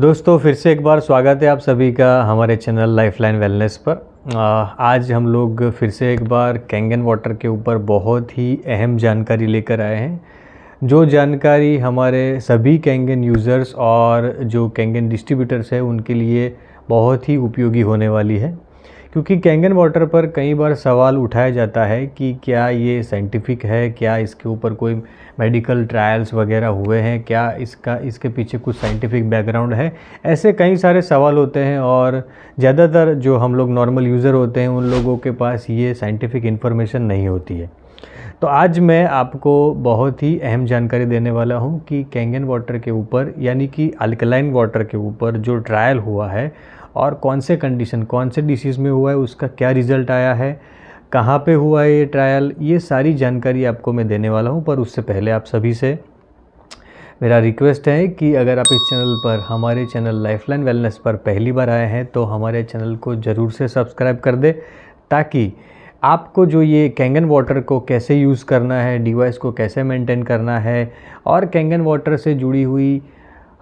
दोस्तों फिर से एक बार स्वागत है आप सभी का हमारे चैनल लाइफलाइन वेलनेस पर। आज हम लोग फिर से एक बार कैंगन वाटर के ऊपर बहुत ही अहम जानकारी लेकर आए हैं, जो जानकारी हमारे सभी कैंगन यूज़र्स और जो कैंगन डिस्ट्रीब्यूटर्स हैं उनके लिए बहुत ही उपयोगी होने वाली है। क्योंकि कैंगन वाटर पर कई बार सवाल उठाया जाता है कि क्या ये साइंटिफिक है, क्या इसके ऊपर कोई मेडिकल ट्रायल्स वगैरह हुए हैं, क्या इसके पीछे कुछ साइंटिफिक बैकग्राउंड है। ऐसे कई सारे सवाल होते हैं और ज़्यादातर जो हम लोग नॉर्मल यूज़र होते हैं उन लोगों के पास ये साइंटिफिक इन्फॉर्मेशन नहीं होती है। तो आज मैं आपको बहुत ही अहम जानकारी देने वाला हूँ कि कैंगन वाटर के ऊपर यानी कि अल्कलाइन वाटर के ऊपर जो ट्रायल हुआ है और कौन से कंडीशन, कौन से डिसीज़ में हुआ है, उसका क्या रिज़ल्ट आया है, कहाँ पे हुआ है ये ट्रायल, ये सारी जानकारी आपको मैं देने वाला हूँ। पर उससे पहले आप सभी से मेरा रिक्वेस्ट है कि अगर आप इस चैनल पर, हमारे चैनल लाइफलाइन वेलनेस पर पहली बार आए हैं तो हमारे चैनल को ज़रूर से सब्सक्राइब कर दे, ताकि आपको जो ये कैंगन वाटर को कैसे यूज़ करना है, डिवाइस को कैसे मेंटेन करना है और कैंगन वाटर से जुड़ी हुई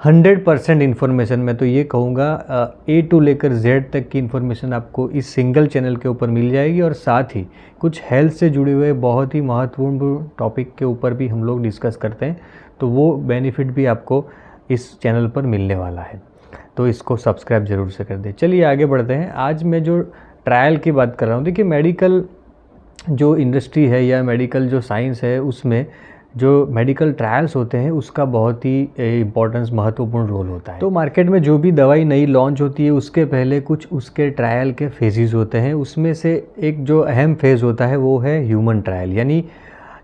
100% इन्फॉर्मेशन, मैं तो ये कहूँगा ए टू लेकर जेड तक की इन्फॉर्मेशन आपको इस सिंगल चैनल के ऊपर मिल जाएगी। और साथ ही कुछ हेल्थ से जुड़े हुए बहुत ही महत्वपूर्ण टॉपिक के ऊपर भी हम लोग डिस्कस करते हैं, तो वो बेनिफिट भी आपको इस चैनल पर मिलने वाला है। तो इसको सब्सक्राइब ज़रूर से कर दें। चलिए आगे बढ़ते हैं। आज मैं जो ट्रायल की बात कर रहा हूँ, देखिए मेडिकल जो इंडस्ट्री है या मेडिकल जो साइंस है उसमें जो मेडिकल ट्रायल्स होते हैं उसका बहुत ही इम्पोर्टेंस, महत्वपूर्ण रोल होता है। तो मार्केट में जो भी दवाई नई लॉन्च होती है उसके पहले कुछ उसके ट्रायल के फेजेस होते हैं। उसमें से एक जो अहम फेज़ होता है वो है ह्यूमन ट्रायल, यानी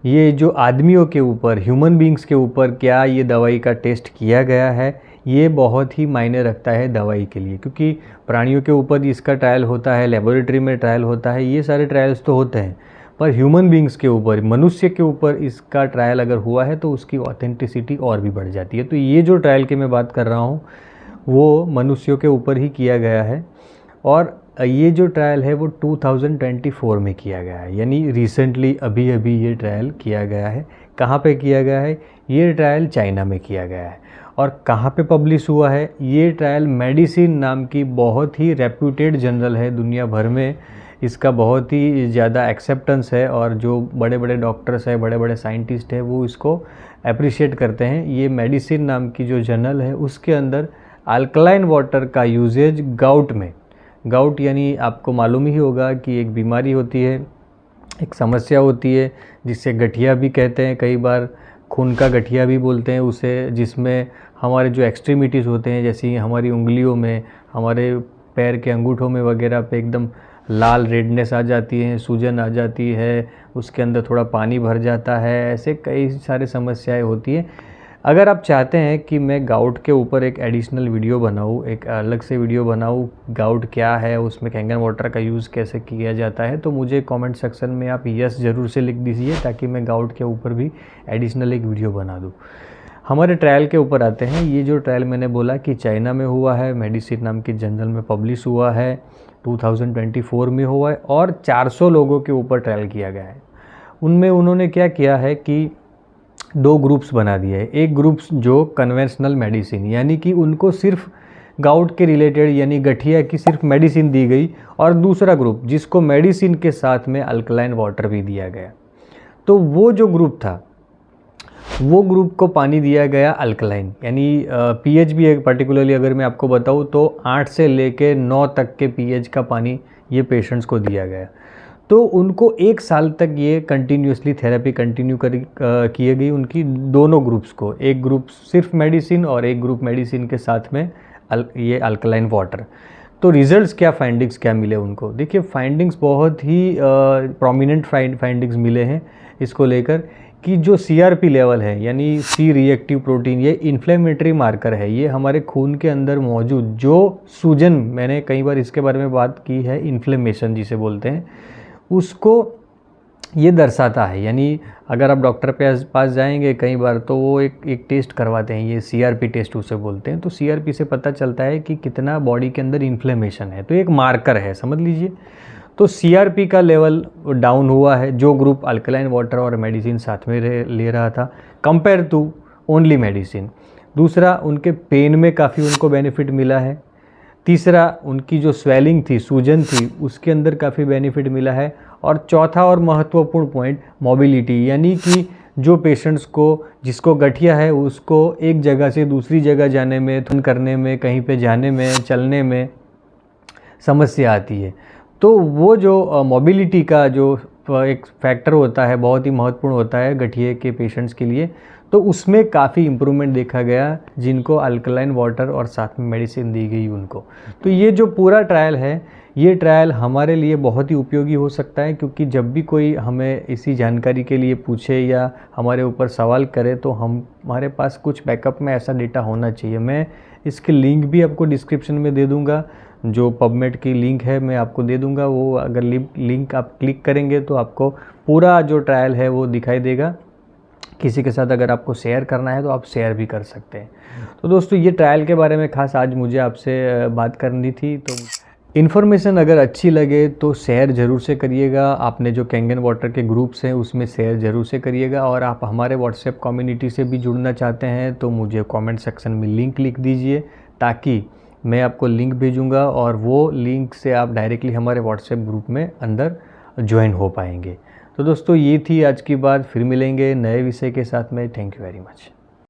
ये जो आदमियों के ऊपर, ह्यूमन बींग्स के ऊपर क्या ये दवाई का टेस्ट किया गया है, ये बहुत ही मायने रखता है दवाई के लिए। क्योंकि प्राणियों के ऊपर इसका ट्रायल होता है, लेबोरेटरी में ट्रायल होता है, ये सारे ट्रायल्स तो होते हैं, पर ह्यूमन बींग्स के ऊपर, मनुष्य के ऊपर इसका ट्रायल अगर हुआ है तो उसकी ऑथेंटिसिटी और भी बढ़ जाती है। तो ये जो ट्रायल की मैं बात कर रहा हूँ वो मनुष्यों के ऊपर ही किया गया है और ये जो ट्रायल है वो 2024 में किया गया है, यानी रिसेंटली अभी अभी ये ट्रायल किया गया है। कहाँ पे किया गया है? ये ट्रायल चाइना में किया गया है। और कहाँ पे पब्लिश हुआ है? ये ट्रायल मेडिसिन नाम की बहुत ही रेप्यूटेड जर्नल है, दुनिया भर में इसका बहुत ही ज़्यादा एक्सेप्टेंस है और जो बड़े बड़े डॉक्टर्स हैं, बड़े बड़े साइंटिस्ट हैं, वो इसको अप्रिशिएट करते हैं। ये मेडिसिन नाम की जो जर्नल है उसके अंदर अल्कलाइन वाटर का यूजेज गाउट में, गाउट यानी आपको मालूम ही होगा कि एक बीमारी होती है, एक समस्या होती है जिसे गठिया भी कहते हैं, कई बार खून का गठिया भी बोलते हैं उसे, जिसमें हमारे जो एक्सट्रीमिटीज़ होते हैं, जैसी हमारी उंगलियों में, हमारे पैर के अंगूठों में वगैरह पे एकदम लाल रेडनेस आ जाती है, सूजन आ जाती है, उसके अंदर थोड़ा पानी भर जाता है, ऐसे कई सारे समस्याएं होती हैं। अगर आप चाहते हैं कि मैं गाउट के ऊपर एक एडिशनल वीडियो बनाऊँ, एक अलग से वीडियो बनाऊँ, गाउट क्या है, उसमें कैंगन वाटर का यूज़ कैसे किया जाता है, तो मुझे कमेंट सेक्शन में आप यस ज़रूर से लिख दीजिए, ताकि मैं गाउट के ऊपर भी एडिशनल एक वीडियो बना दूँ। हमारे ट्रायल के ऊपर आते हैं। ये जो ट्रायल मैंने बोला कि चाइना में हुआ है, मेडिसिन नाम की जर्नल में पब्लिश हुआ है, 2024 में हुआ है और 400 लोगों के ऊपर ट्रायल किया गया है। उनमें उन्होंने क्या किया है कि 2 ग्रुप्स बना दिए हैं। एक ग्रुप्स जो कन्वेंशनल मेडिसिन, यानी कि उनको सिर्फ गाउट के रिलेटेड यानी गठिया की सिर्फ मेडिसिन दी गई, और दूसरा ग्रुप जिसको मेडिसिन के साथ में अल्कलाइन वाटर भी दिया गया। तो वो जो ग्रुप था, वो ग्रुप को पानी दिया गया अल्कलाइन, यानी पीएच भी एक पर्टिकुलरली अगर मैं आपको बताऊँ तो 8 से लेके 9 तक के पीएच का पानी ये पेशेंट्स को दिया गया। तो उनको 1 साल तक ये कंटिन्यूसली थेरेपी कंटिन्यू किए गई उनकी दोनों ग्रुप्स को, एक ग्रुप सिर्फ मेडिसिन और एक ग्रुप मेडिसिन के साथ में ये अल्कलाइन वाटर। तो रिजल्ट्स क्या, फाइंडिंग्स क्या मिले उनको? देखिए फाइंडिंग्स बहुत ही प्रोमिनेंट फाइंडिंग्स मिले हैं इसको लेकर कि जो सीआरपी लेवल है, यानी सी रिएक्टिव प्रोटीन, ये इन्फ्लेमेटरी मार्कर है, ये हमारे खून के अंदर मौजूद जो सूजन, मैंने कई बार इसके बारे में बात की है, इन्फ्लेमेशन जिसे बोलते हैं, उसको ये दर्शाता है। यानी अगर आप डॉक्टर के पास जाएंगे कई बार तो वो एक टेस्ट करवाते हैं, ये सीआरपी टेस्ट उसे बोलते हैं। तो सीआरपी से पता चलता है कि कितना बॉडी के अंदर इन्फ्लेमेशन है, तो एक मार्कर है, समझ लीजिए। तो सीआरपी का लेवल डाउन हुआ है जो ग्रुप अल्कलाइन वाटर और मेडिसिन साथ में ले रहा था, कंपेयर टू ओनली मेडिसिन। दूसरा, उनके पेन में काफ़ी उनको बेनिफिट मिला है। तीसरा, उनकी जो स्वेलिंग थी, सूजन थी, उसके अंदर काफ़ी बेनिफिट मिला है। और चौथा और महत्वपूर्ण पॉइंट, मोबिलिटी, यानी कि जो पेशेंट्स को, जिसको गठिया है, उसको एक जगह से दूसरी जगह जाने में, थन करने में, कहीं पे जाने में, चलने में समस्या आती है, तो वो जो मोबिलिटी का जो एक फैक्टर होता है, बहुत ही महत्वपूर्ण होता है गठिए के पेशेंट्स के लिए, तो उसमें काफ़ी इम्प्रूवमेंट देखा गया जिनको अल्कलाइन वाटर और साथ में मेडिसिन दी गई उनको। तो ये जो पूरा ट्रायल है, ये ट्रायल हमारे लिए बहुत ही उपयोगी हो सकता है, क्योंकि जब भी कोई हमें इसी जानकारी के लिए पूछे या हमारे ऊपर सवाल करे तो हमारे पास कुछ बैकअप में ऐसा डेटा होना चाहिए। मैं इसके लिंक भी आपको डिस्क्रिप्शन में दे दूँगा, जो पबमेड की लिंक है मैं आपको दे दूँगा। वो अगर लिंक आप क्लिक करेंगे तो आपको पूरा जो ट्रायल है वो दिखाई देगा। किसी के साथ अगर आपको शेयर करना है तो आप शेयर भी कर सकते हैं। तो दोस्तों, ये ट्रायल के बारे में खास आज मुझे आपसे बात करनी थी। तो इन्फॉर्मेशन अगर अच्छी लगे तो शेयर ज़रूर से करिएगा। आपने जो कैंगन वाटर के ग्रुप्स हैं उसमें शेयर ज़रूर से करिएगा। और आप हमारे व्हाट्सएप कम्युनिटी से भी जुड़ना चाहते हैं तो मुझे कमेंट सेक्शन में लिंक लिख दीजिए, ताकि मैं आपको लिंक भेजूँगा और वो लिंक से आप डायरेक्टली हमारे व्हाट्सएप ग्रुप में अंदर ज्वाइन हो पाएंगे। तो दोस्तों, ये थी आज की बात। फिर मिलेंगे नए विषय के साथ में। Thank you very much.